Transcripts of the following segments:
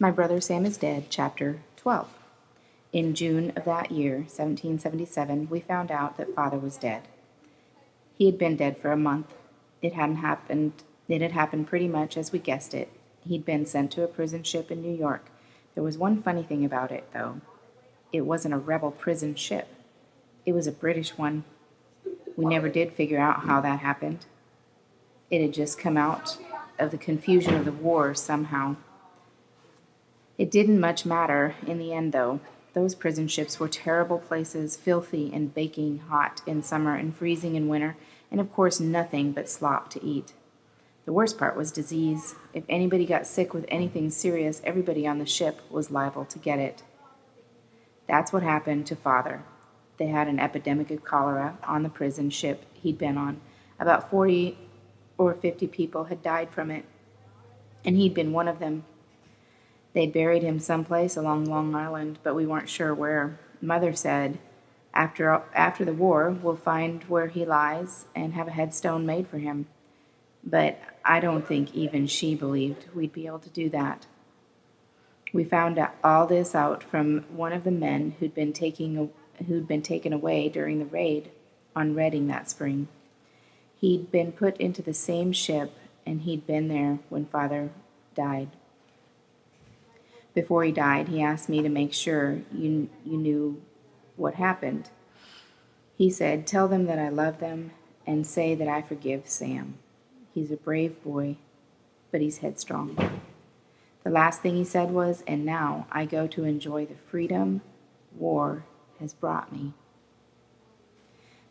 My Brother Sam is Dead, Chapter 12. In June of that year, 1777, we found out that Father was dead. He had been dead for a month. It had happened pretty much as we guessed it. He'd been sent to a prison ship in New York. There was one funny thing about it, though. It wasn't a rebel prison ship. It was a British one. We never did figure out how that happened. It had just come out of the confusion of the war somehow. It didn't much matter in the end, though. Those prison ships were terrible places, filthy and baking hot in summer and freezing in winter, and of course nothing but slop to eat. The worst part was disease. If anybody got sick with anything serious, everybody on the ship was liable to get it. That's what happened to Father. They had an epidemic of cholera on the prison ship he'd been on. About 40 or 50 people had died from it, and he'd been one of them. They'd buried him someplace along Long Island, but we weren't sure where. Mother said, after the war, we'll find where he lies and have a headstone made for him. But I don't think even she believed we'd be able to do that. We found all this out from one of the men who'd been taken away during the raid on Reading that spring. He'd been put into the same ship, and he'd been there when Father died. Before he died, he asked me to make sure you knew what happened. He said, "Tell them that I love them and say that I forgive Sam. He's a brave boy, but he's headstrong." The last thing he said was, "And now I go to enjoy the freedom war has brought me."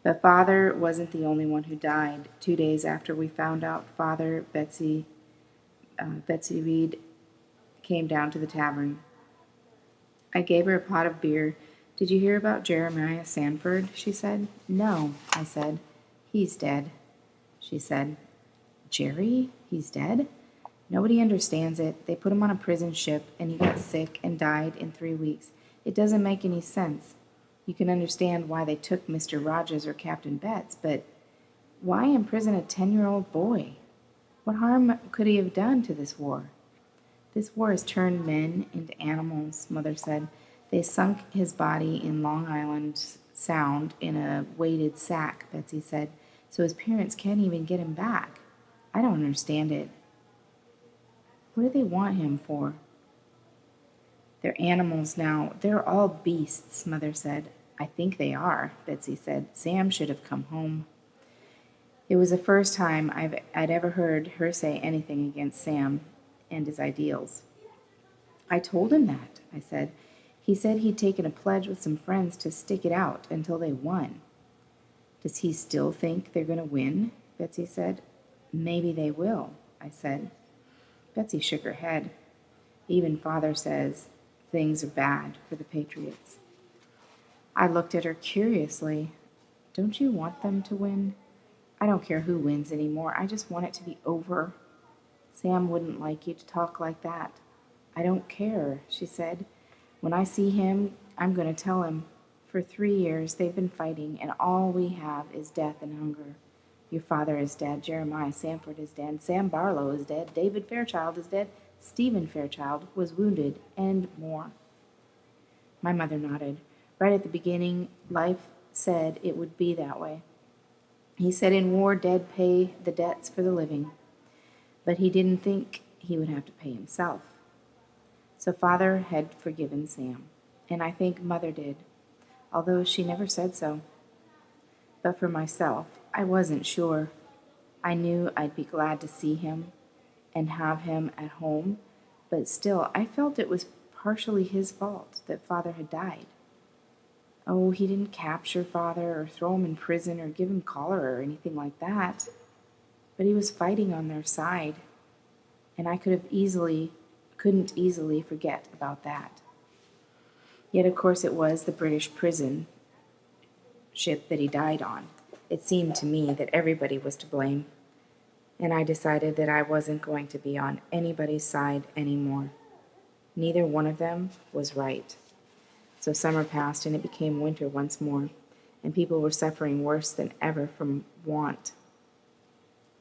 But Father wasn't the only one who died. 2 days after we found out Father, Betsy Reed came down to the tavern. I gave her a pot of beer. "Did you hear about Jeremiah Sanford?" she said. "No," I said. "He's dead," she said. "Jerry? He's dead?" "Nobody understands it. They put him on a prison ship, and he got sick and died in 3 weeks. It doesn't make any sense. You can understand why they took Mr. Rogers or Captain Betts, but why imprison a 10-year-old boy? What harm could he have done to this war?" "This war has turned men into animals," Mother said. "They sunk his body in Long Island Sound in a weighted sack," Betsy said, "so his parents can't even get him back. I don't understand it. What do they want him for?" "They're animals now. They're all beasts," Mother said. "I think they are," Betsy said. "Sam should have come home." It was the first time I'd ever heard her say anything against Sam and his ideals. "I told him that," I said. "He said he'd taken a pledge with some friends to stick it out until they won." "Does he still think they're going to win?" Betsy said. "Maybe they will," I said. Betsy shook her head. "Even Father says things are bad for the Patriots." I looked at her curiously. "Don't you want them to win?" "I don't care who wins anymore. I just want it to be over." "Sam wouldn't like you to talk like that." "I don't care," she said. "When I see him, I'm going to tell him. For 3 years they've been fighting, and all we have is death and hunger. Your father is dead. Jeremiah Sanford is dead. Sam Barlow is dead. David Fairchild is dead. Stephen Fairchild was wounded, and more." My mother nodded. "Right at the beginning, life said it would be that way. He said in war, dead pay the debts for the living. But he didn't think he would have to pay himself. So Father had forgiven Sam, and I think Mother did, although she never said so. But for myself, I wasn't sure. I knew I'd be glad to see him and have him at home, but still I felt it was partially his fault that Father had died. Oh, he didn't capture Father or throw him in prison or give him cholera or anything like that. But he was fighting on their side, and I couldn't easily forget about that. Yet, of course, it was the British prison ship that he died on. It seemed to me that everybody was to blame, and I decided that I wasn't going to be on anybody's side anymore. Neither one of them was right. So summer passed, and it became winter once more, and people were suffering worse than ever from want.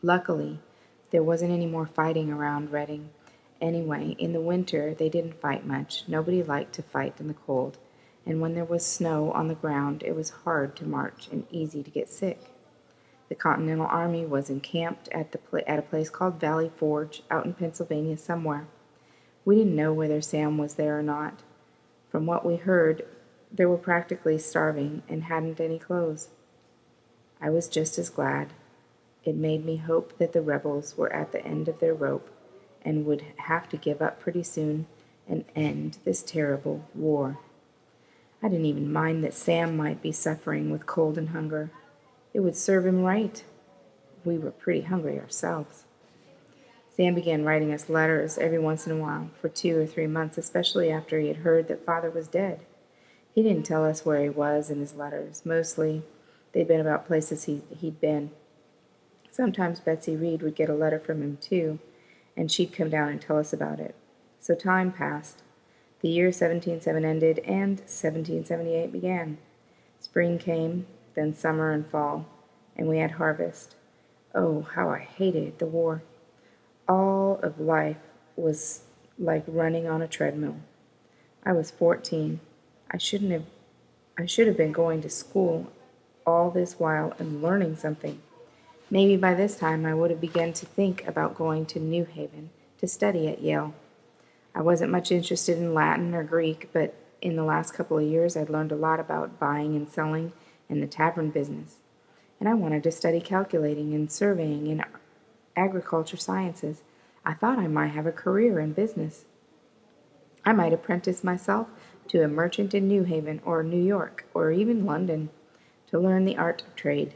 Luckily, there wasn't any more fighting around Reading, Anyway, in the winter they didn't fight much. Nobody liked to fight in the cold, and when there was snow on the ground it was hard to march and easy to get sick. The Continental Army was encamped at a place called Valley Forge out in Pennsylvania somewhere. We didn't know whether Sam was there or not. From what we heard, they were practically starving and hadn't any clothes. I was just as glad. It made me hope that the rebels were at the end of their rope and would have to give up pretty soon and end this terrible war. I didn't even mind that Sam might be suffering with cold and hunger. It would serve him right. We were pretty hungry ourselves. Sam began writing us letters every once in a while for 2 or 3 months, especially after he had heard that Father was dead. He didn't tell us where he was in his letters. Mostly, they'd been about places he'd been. Sometimes Betsy Reed would get a letter from him, too, and she'd come down and tell us about it. So time passed. The year 1707 ended, and 1778 began. Spring came, then summer and fall, and we had harvest. Oh, how I hated the war. All of life was like running on a treadmill. I was 14. I should have been going to school all this while and learning something. Maybe by this time I would have begun to think about going to New Haven to study at Yale. I wasn't much interested in Latin or Greek, but in the last couple of years I'd learned a lot about buying and selling and the tavern business. And I wanted to study calculating and surveying and agriculture sciences. I thought I might have a career in business. I might apprentice myself to a merchant in New Haven or New York or even London to learn the art of trade.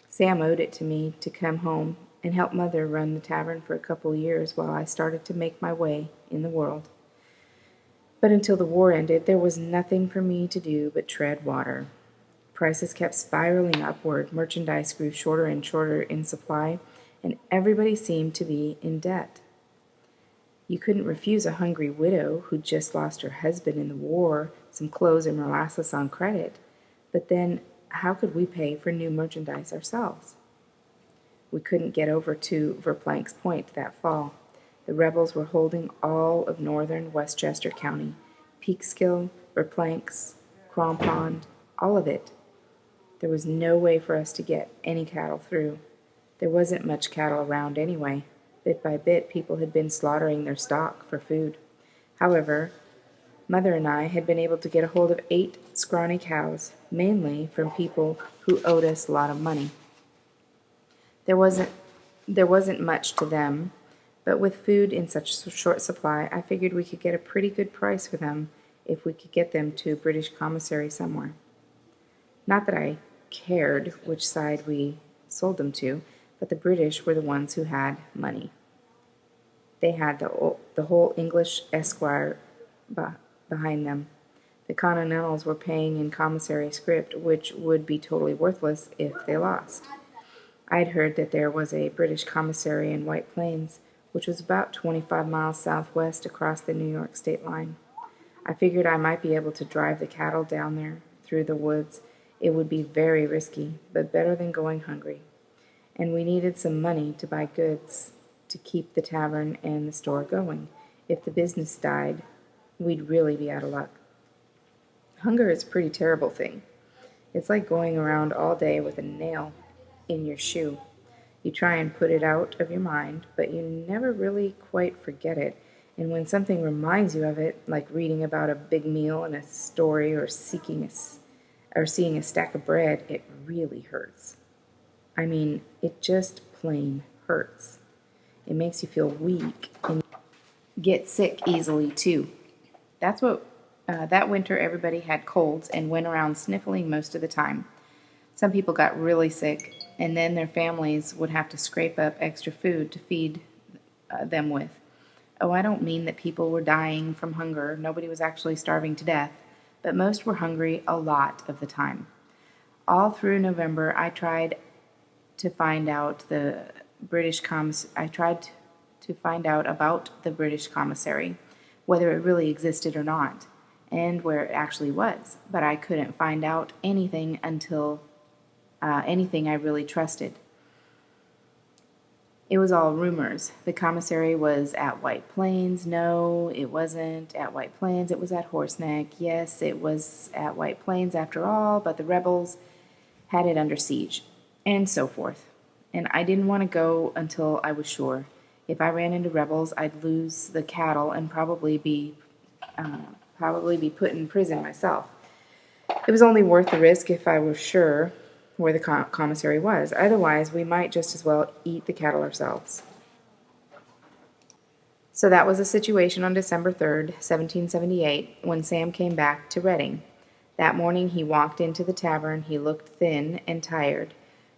Sam owed it to me to come home and help Mother run the tavern for a couple of years while I started to make my way in the world. But until the war ended, there was nothing for me to do but tread water. Prices kept spiraling upward, merchandise grew shorter and shorter in supply, and everybody seemed to be in debt. You couldn't refuse a hungry widow who'd just lost her husband in the war some clothes and molasses on credit, but then how could we pay for new merchandise ourselves? We couldn't get over to Verplank's Point that fall. The rebels were holding all of northern Westchester County, Peekskill, Verplank's, Crampond, all of it. There was no way for us to get any cattle through. There wasn't much cattle around anyway. Bit by bit, people had been slaughtering their stock for food. However, Mother and I had been able to get a hold of 8 scrawny cows, mainly from people who owed us a lot of money. There wasn't much to them, but with food in such short supply, I figured we could get a pretty good price for them if we could get them to a British commissary somewhere. Not that I cared which side we sold them to, but the British were the ones who had money. They had the whole English esquire behind them. The Continentals were paying in commissary script, which would be totally worthless if they lost. I'd heard that there was a British commissary in White Plains, which was about 25 miles southwest across the New York state line. I figured I might be able to drive the cattle down there through the woods. It would be very risky, but better than going hungry. And we needed some money to buy goods to keep the tavern and the store going. If the business died, we'd really be out of luck. Hunger is a pretty terrible thing. It's like going around all day with a nail in your shoe. You try and put it out of your mind, but you never really quite forget it. And when something reminds you of it, like reading about a big meal in a story or seeing a stack of bread, it really hurts. I mean, it just plain hurts. It makes you feel weak and get sick easily, too. That winter everybody had colds and went around sniffling most of the time. Some people got really sick, and then their families would have to scrape up extra food to feed them with. Oh, I don't mean that people were dying from hunger. Nobody was actually starving to death, but most were hungry a lot of the time. All through November, I tried to find out about the British commissary, whether it really existed or not, and where it actually was. But I couldn't find out anything until anything I really trusted. It was all rumors. The commissary was at White Plains. No, it wasn't at White Plains. It was at Horseneck. Yes, it was at White Plains after all, but the rebels had it under siege, and so forth. And I didn't want to go until I was sure. If I ran into rebels, I'd lose the cattle and probably be put in prison myself. It was only worth the risk if I were sure where the commissary was. Otherwise, we might just as well eat the cattle ourselves. So that was the situation on December 3rd, 1778, when Sam came back to Reading. That morning he walked into the tavern. He looked thin and tired.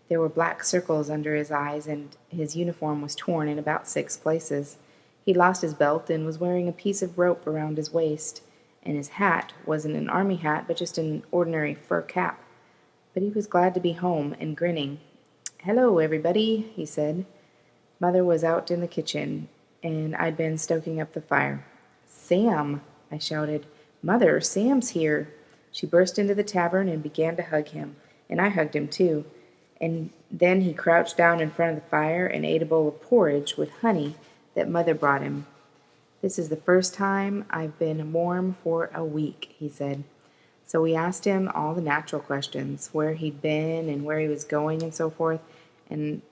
There were black circles under his eyes, and his uniform was torn in about 6 places. He'd lost his belt and was wearing a piece of rope around his waist, and his hat wasn't an army hat, but just an ordinary fur cap. But he was glad to be home and grinning. "Hello, everybody," he said. Mother was out in the kitchen, and I'd been stoking up the fire. "Sam!" I shouted. "Mother, Sam's here!" She burst into the tavern and began to hug him, and I hugged him too. And then he crouched down in front of the fire and ate a bowl of porridge with honey that Mother brought him. "This is the first time I've been warm for a week," he said. So we asked him all the natural questions, where he'd been and where he was going and so forth. And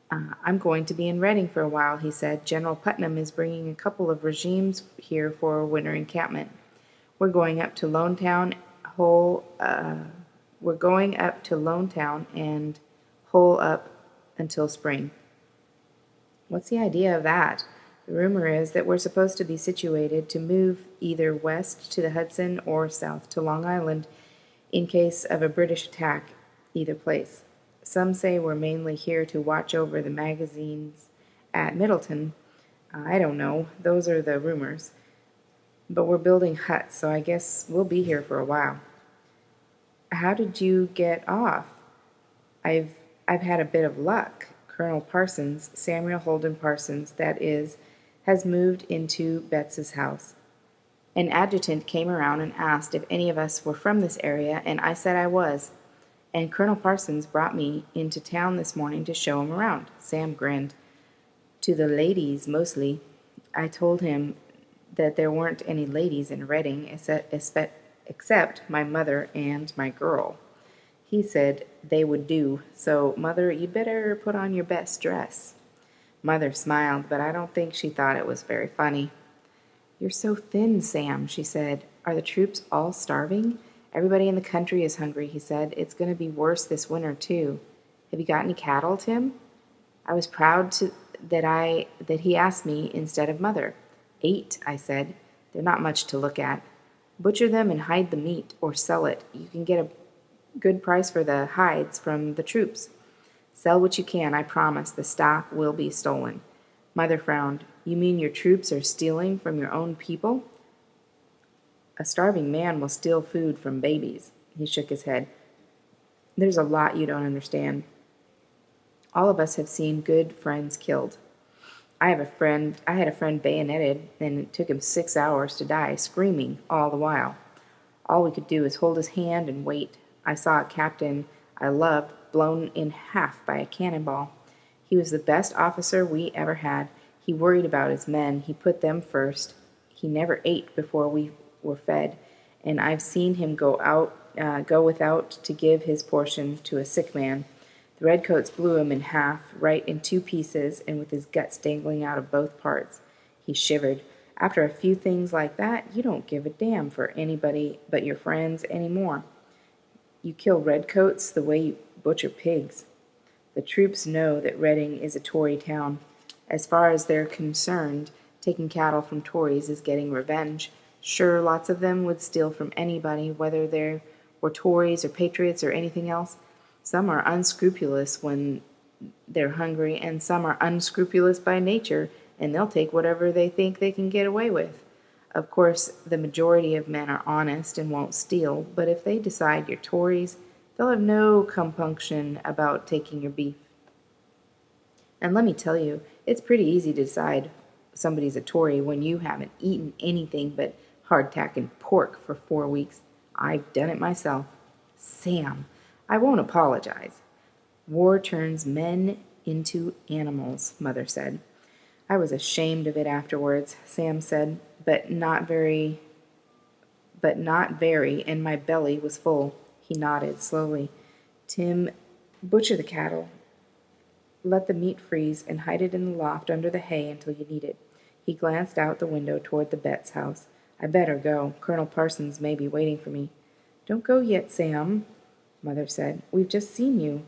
"I'm going to be in Reading for a while," he said. "General Putnam is bringing a couple of regimes here for a winter encampment. We're going up to Lonetown and hole up until spring." "What's the idea of that?" "The rumor is that we're supposed to be situated to move either west to the Hudson or south to Long Island in case of a British attack either place. Some say we're mainly here to watch over the magazines at Middleton. I don't know. Those are the rumors. But we're building huts, so I guess we'll be here for a while." "How did you get off?" I've had a bit of luck. Colonel Parsons, Samuel Holden Parsons, that is, has moved into Betts's house. An adjutant came around and asked if any of us were from this area, and I said I was. And Colonel Parsons brought me into town this morning to show him around. Sam grinned. "To the ladies, mostly." I told him that there weren't any ladies in Reading except my mother and my girl. He said they would do, so, "Mother, you'd better put on your best dress." Mother smiled, but I don't think she thought it was very funny. "You're so thin, Sam," she said. "Are the troops all starving?" "Everybody in the country is hungry," he said. "It's going to be worse this winter, too." "Have you got any cattle, Tim?" I was proud that he asked me instead of Mother. "8, I said. "They're not much to look at." "Butcher them and hide the meat, or sell it. You can get a good price for the hides from the troops." "Sell what you can, I promise. The stock will be stolen." Mother frowned. "You mean your troops are stealing from your own people?" "A starving man will steal food from babies." He shook his head. "There's a lot you don't understand. All of us have seen good friends killed. I had a friend bayoneted, and it took him 6 hours to die, screaming all the while. All we could do was hold his hand and wait. I saw a captain I loved blown in half by a cannonball. He was the best officer we ever had. He worried about his men. He put them first. He never ate before we were fed, and I've seen him go without to give his portion to a sick man. The redcoats blew him in half, right in 2 pieces, and with his guts dangling out of both parts. He shivered. After a few things like that, you don't give a damn for anybody but your friends anymore. You kill redcoats the way you butcher pigs. The troops know that Reading is a Tory town. As far as they're concerned, taking cattle from Tories is getting revenge. Sure, lots of them would steal from anybody, whether they were Tories or patriots or anything else. Some are unscrupulous when they're hungry, and some are unscrupulous by nature, and they'll take whatever they think they can get away with. Of course, the majority of men are honest and won't steal, but if they decide you're Tories, they'll have no compunction about taking your beef. And let me tell you, it's pretty easy to decide somebody's a Tory when you haven't eaten anything but hardtack and pork for 4 weeks. I've done it myself. Sam, I won't apologize. War turns men into animals, Mother said. I was ashamed of it afterwards, Sam said, but not very, and my belly was full. He nodded slowly. Tim, butcher the cattle. Let the meat freeze and hide it in the loft under the hay until you need it. He glanced out the window toward the Betts house. I better go. Colonel Parsons may be waiting for me. Don't go yet, Sam, Mother said. We've just seen you.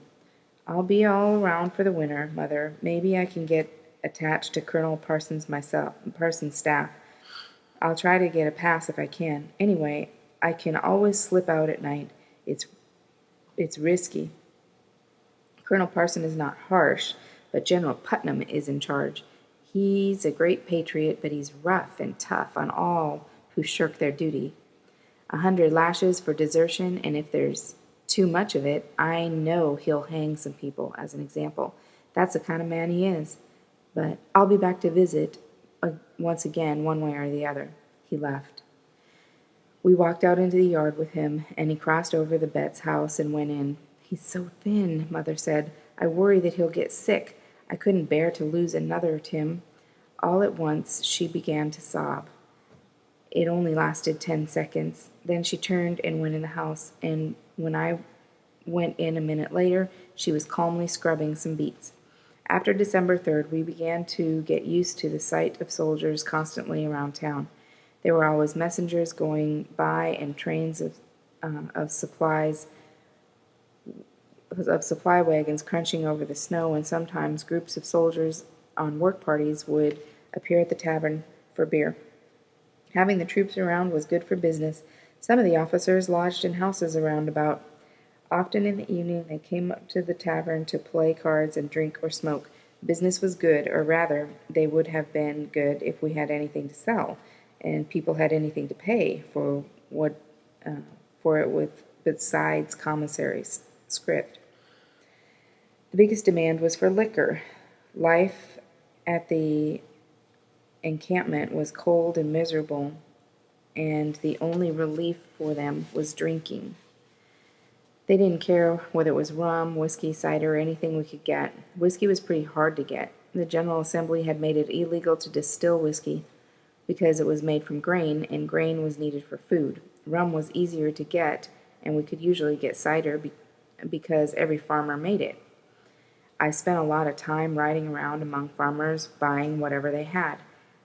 I'll be all around for the winter, Mother. Maybe I can get attached to Colonel Parsons' staff. I'll try to get a pass if I can. Anyway, I can always slip out at night. It's risky. Colonel Parson is not harsh, but General Putnam is in charge. He's a great patriot, but he's rough and tough on all who shirk their duty. 100 lashes for desertion, and if there's too much of it, I know he'll hang some people, as an example. That's the kind of man he is. But I'll be back to visit once again, one way or the other. He left. We walked out into the yard with him, and he crossed over the Betts house and went in. He's so thin, Mother said. I worry that he'll get sick. I couldn't bear to lose another, Tim. All at once she began to sob. It only lasted 10 seconds. Then she turned and went in the house, and when I went in a minute later, she was calmly scrubbing some beets. After December 3rd, we began to get used to the sight of soldiers constantly around town. There were always messengers going by and trains of supply wagons crunching over the snow, and sometimes groups of soldiers on work parties would appear at the tavern for beer. Having the troops around was good for business. Some of the officers lodged in houses around about. Often in the evening they came up to the tavern to play cards and drink or smoke. Business was good, or rather, they would have been good if we had anything to sell, and people had anything to pay for it with besides commissary's script. The biggest demand was for liquor. Life at the encampment was cold and miserable, and the only relief for them was drinking. They didn't care whether it was rum, whiskey, cider, or anything we could get. Whiskey was pretty hard to get. The General Assembly had made it illegal to distill whiskey because it was made from grain, and grain was needed for food. Rum was easier to get, and we could usually get cider because every farmer made it. I spent a lot of time riding around among farmers, buying whatever they had.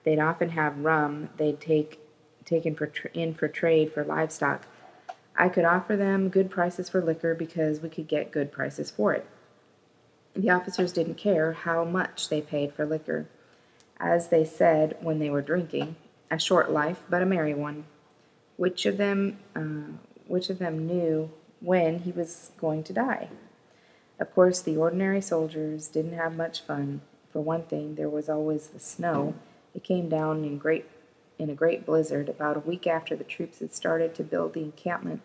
They'd often have rum they'd taken for trade for livestock. I could offer them good prices for liquor because we could get good prices for it. The officers didn't care how much they paid for liquor. As they said when they were drinking, a short life, but a merry one. Which of them knew when he was going to die? Of course, the ordinary soldiers didn't have much fun. For one thing, there was always the snow. It came down in a great blizzard about a week after the troops had started to build the encampment.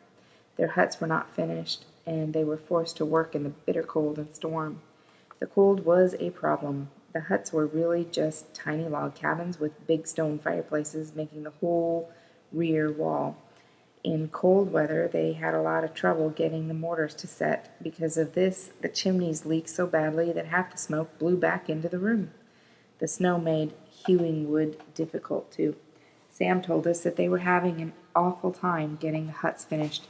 Their huts were not finished, and they were forced to work in the bitter cold and storm. The cold was a problem. The huts were really just tiny log cabins with big stone fireplaces making the whole rear wall. In cold weather, they had a lot of trouble getting the mortars to set. Because of this, the chimneys leaked so badly that half the smoke blew back into the room. The snow made hewing wood difficult, too. Sam told us that they were having an awful time getting the huts finished.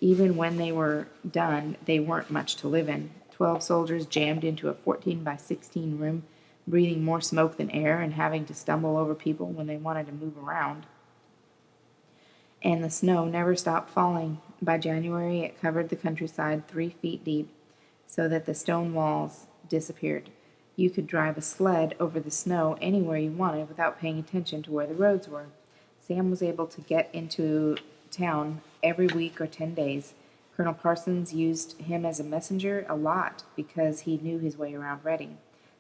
Even when they were done, they weren't much to live in. 12 soldiers jammed into a 14-by-16 room, breathing more smoke than air and having to stumble over people when they wanted to move around. And the snow never stopped falling. By January, it covered the countryside 3 feet deep, so that the stone walls disappeared. You could drive a sled over the snow anywhere you wanted without paying attention to where the roads were. Sam was able to get into town every week or 10 days. Colonel Parsons used him as a messenger a lot because he knew his way around Reading.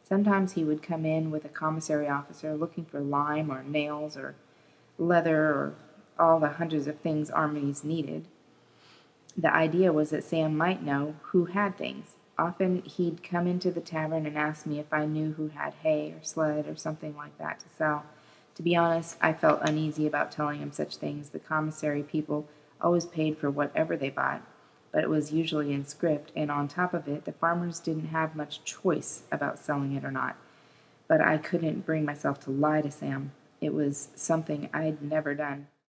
Sometimes he would come in with a commissary officer looking for lime or nails or leather or all the hundreds of things armies needed. The idea was that Sam might know who had things. Often he'd come into the tavern and ask me if I knew who had hay or sled or something like that to sell. To be honest, I felt uneasy about telling him such things. The commissary people always paid for whatever they bought. but it was usually in script, and on top of it, the farmers didn't have much choice about selling it or not. But I couldn't bring myself to lie to Sam. It was something I'd never done.